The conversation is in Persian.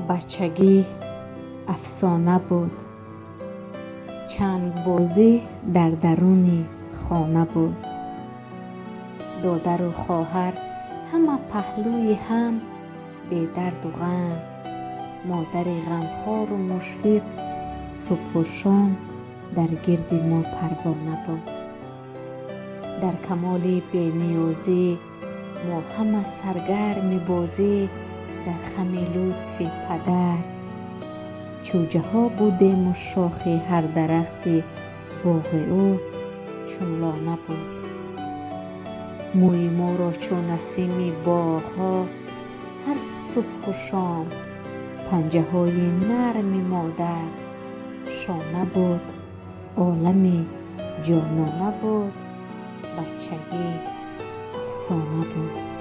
بچگی افسانه بود. چنگ بازی در درون خانه بود. دادر و خواهر همه پهلوی هم، بی درد و غم. مادر غمخوار و مشفق صبح و شام در گرد ما پروانه بود. در کمال بی‌نیازی ما همه سرگرم بازی، در خم لطف پدر چوجه ها بودیم و شاخ هر درخت باغ او چون لانه بود. موی ما را چون نسیم باغ ها هر صبح و شام، پنجه های نرم مادر شانه بود. عالم جانانه بود، بچگی افسانه بود.